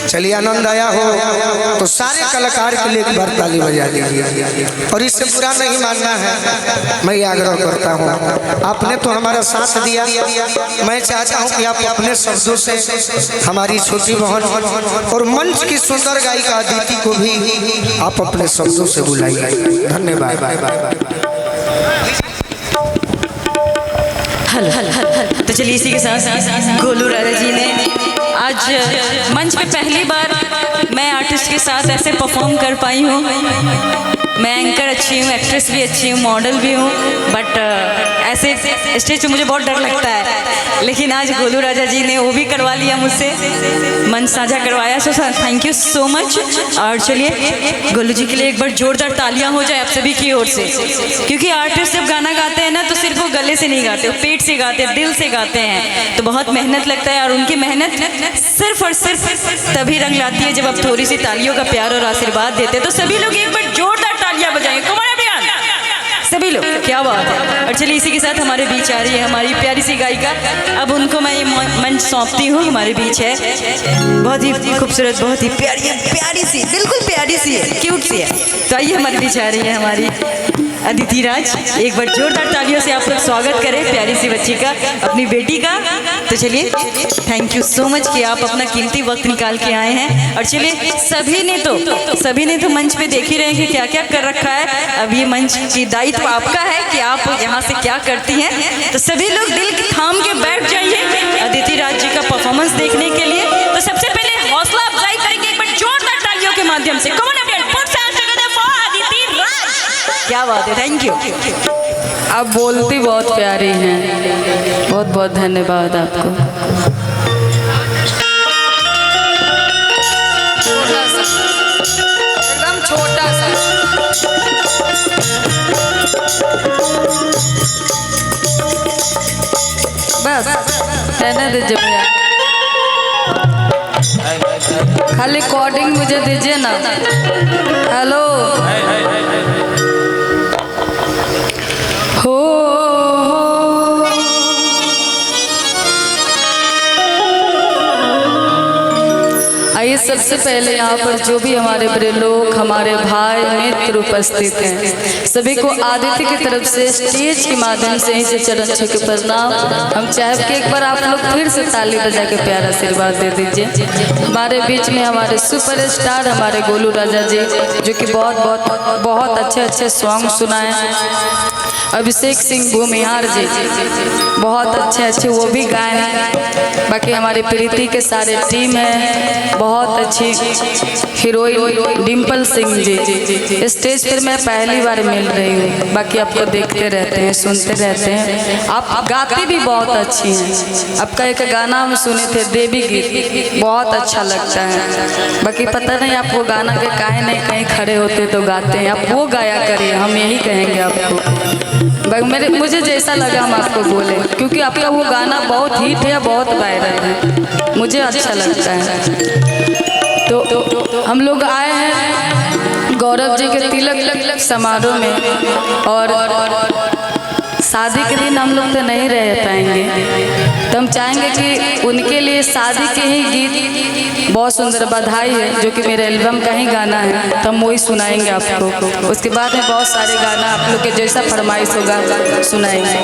चलिए आनंद आया हो तो सारे कलाकार के लिए एक बार ताली बजा दीजिए। और इससे बुरा नहीं मानना है, मैं आग्रह करता हूँ, आपने तो हमारा साथ दिया, मैं चाहता हूँ कि आप अपने शब्दों से हमारी छोटी बहन और मंच की सुंदर गायिका अदिति को भी आप अपने शब्दों से बुलाइए। धन्यवाद। तो चलिए इसी के साथ गोलू राजा जी ने आज मंच पे पहली बार मैं आर्टिस्ट के साथ ऐसे परफॉर्म कर पाई हूँ। मैं एंकर अच्छी हूँ, एक्ट्रेस भी अच्छी हूँ, मॉडल भी हूँ, बट ऐसे स्टेज पे मुझे बहुत डर लगता है। लेकिन आज गोलू राजा जी ने वो भी करवा लिया मुझसे, मंच साझा करवाया। So thank you so much. और चलिए गोलू जी के लिए एक बार जोरदार तालियां हो जाए आप सभी की ओर से, क्योंकि आर्टिस्ट जब गाना गाते हैं ना तो सिर्फ वो गले से नहीं गाते, वो पेट से गाते हैं, दिल से गाते हैं। तो बहुत मेहनत लगता है और उनकी मेहनत सिर्फ और सिर्फ तभी रंग लाती है जब आप थोड़ी सी तालियों का प्यार और आशीर्वाद देते हैं। तो सभी लोग एक बार जोरदार तालियां बजाएंगे, कमाल सभी लोग, क्या बात है। और चलिए इसी के साथ हमारे बीच आ रही है हमारी प्यारी सी गायिका। अब उनको मैं ये मंच सौंपती हूँ। हमारे बीच है बहुत ही खूबसूरत, बहुत ही प्यारी सी, बिल्कुल प्यारी सी है, क्यूट सी है। तो आइए हमारे बीच आ रही है हमारी अदिति राज। एक बार जोरदार तालियों से आप लोग स्वागत करें प्यारी सी बच्ची का, अपनी बेटी का। तो चलिए थैंक यू सो मच कि आप अपना कीमती वक्त निकाल के आए हैं। और चलिए सभी ने तो मंच पे देख ही रहे हैं कि क्या क्या कर रखा है। अब ये मंच की दायित्व आपका है कि आप यहाँ से क्या करती हैं। तो सभी लोग दिल थाम के बैठ जाइए अदिति राज जी का परफॉर्मेंस देखने के लिए। तो सबसे पहले हौसला अफजाई करेंगे एक बार जोरदार तालियों के माध्यम से। क्या बात है, थैंक यू। आप बोलती बहुत प्यारी हैं, बहुत बहुत धन्यवाद आपको। छोटा सा, एकदम छोटा सा। बस रहने दीजिए भैया, खाली कोडिंग मुझे दीजिए ना। हेलो हो आइए सबसे पहले यहाँ पर जो भी हमारे बड़े लोग, हमारे भाई मित्र उपस्थित हैं, सभी को आदित्य की तरफ से स्टेज के माध्यम से ही से चरण छू के प्रणाम। हम चाहे कि एक बार आप लोग फिर से ताली बजा के प्यारा आशीर्वाद दे दीजिए। हमारे बीच में हमारे सुपरस्टार हमारे गोलू राजा जी, जो कि बहुत अच्छे सॉन्ग सुनाए। अभिषेक सिंह भूमिहार जी बहुत अच्छे वो भी गाए हैं। बाकी हमारी प्रीति के सारे टीम है, बहुत अच्छी हीरोइन डिम्पल सिंह जी। स्टेज पर मैं पहली बार मिल रही हूँ, बाकी आपको देखते रहते हैं, सुनते रहते हैं। आप गाती भी बहुत अच्छी हैं। आपका एक गाना हम सुने थे देवी गीत, बहुत अच्छा लगता है। बाकी पता नहीं आप वो गाना के काहे नहीं कहीं खड़े होते तो गाते हैं, आप वो गाया करिए, हम यही कहेंगे आपको। मुझे जैसा लगा हम आपको बोले, क्योंकि आपका वो गाना बहुत हिट है, बहुत वायरल है, मुझे अच्छा लगता है। तो हम लोग आए हैं गौरव जी के तिलक समारोह में, और शादी के दिन हम लोग तो नहीं रह पाएंगे, तो हम चाहेंगे कि उनके लिए शादी के ही गीत, बहुत सुंदर बधाई है जो कि मेरे एल्बम का ही गाना है, तो हम वही सुनाएंगे आपको। उसके बाद में बहुत सारे गाना आप लोग के जैसा फरमाइश होगा सुनाएंगे।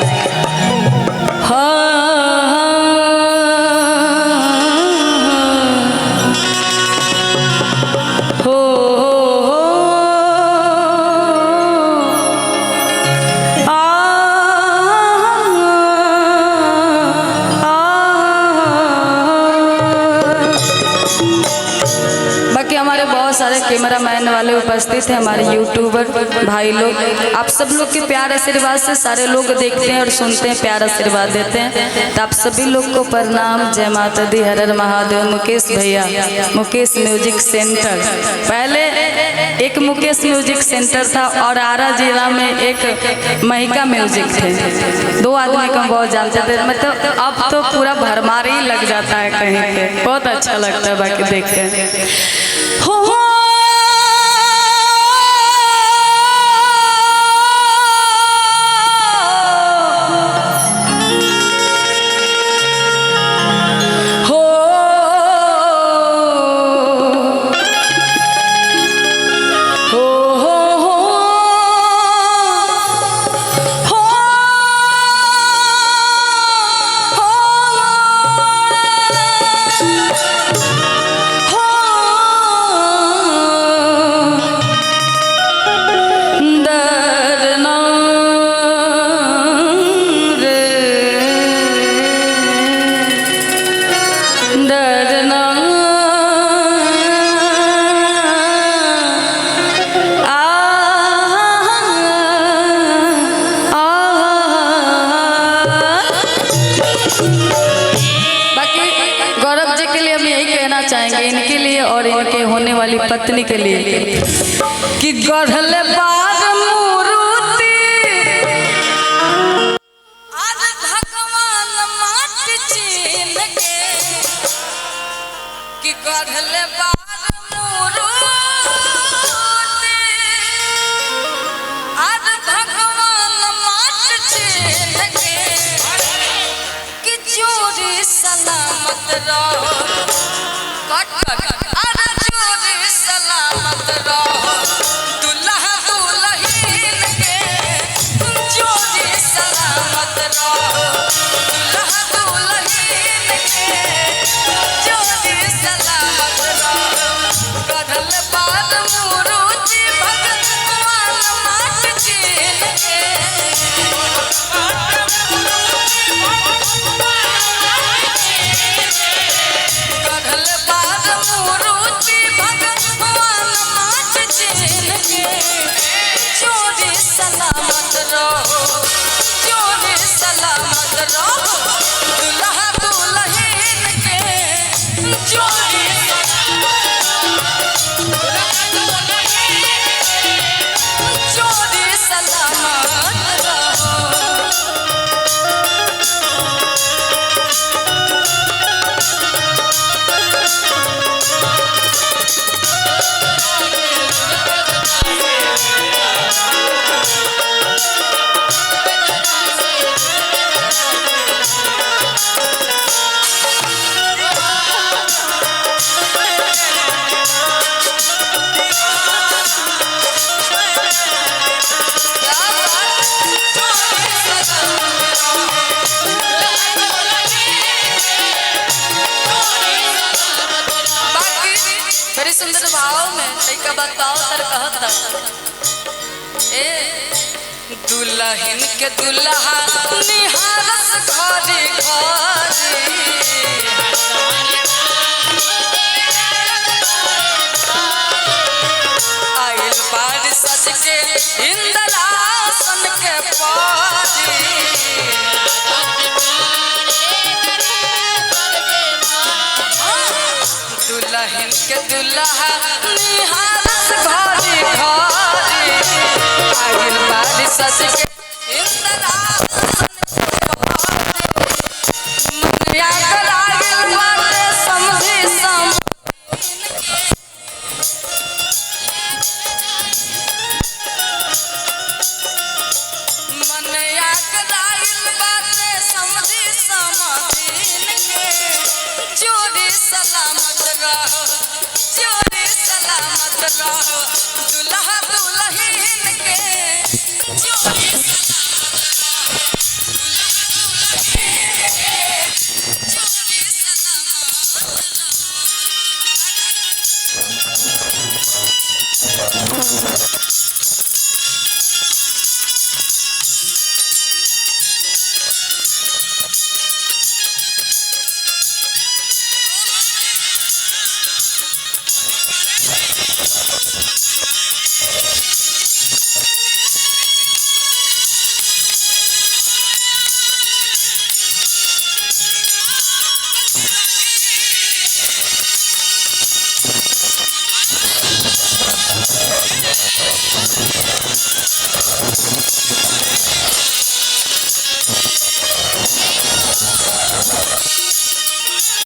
सारे कैमरामैन वाले उपस्थित हैं, हमारे यूट्यूबर भाई लोग, आप सब लोग के प्यार आशीर्वाद से सारे लोग देखते हैं और सुनते हैं, प्यार आशीर्वाद देते हैं। तो आप सभी लोग को प्रणाम, जय माता दी, हर हर महादेव। मुकेश भैया, मुकेश म्यूजिक सेंटर, पहले एक मुकेश म्यूजिक सेंटर था और आरा जिला में एक महिका म्यूजिक थे, दो आदमी को बहुत जानते थे। मतलब अब तो पूरा भरमार ही लग जाता है कहीं पे, बहुत अच्छा लगता है बाकी देख के। हो कहना चाहेंगे इनके लिए और इनके होने वाली पत्नी के लिए कि गढ़ल बाग मूर्ति आज भगवान माटी चीन के कि गढ़ल बाग मूर्ति आज भगवान माटी चीन के कि चोरी सलामत रहो कट अरे चोरी सलामत रहो दुल्हा दुल्हीन के चोरी सलामत रहो दुल्हा दुल्हीन के चोरी सलामत रहो गढ़ल बाग मूर्ति भगवान माट चीन के गढ़ल बाग मूर्ति भगवान माट चीन के चोरी सलामत रहो चोरी सलामत रहो दुल्हा दुल्हीन के चोरी चोरी सलामत रहो बड़ी सुंदर भाव में लइका बताओ तर कहता ए दुल्हन के दुल्हा निहारस घरे घरे आइल बाड़ सज के इंद्रासन के पारी दुल्हन के दुल्हा निहारस घरे घरे आइल बाड़ सज के इंद्रासन के पारी मन आगल बाटे समझी सम मन आगल बाटे समझी समाधीन के चोरी सलामत रहो चोरी सलामत रहो दुल्हा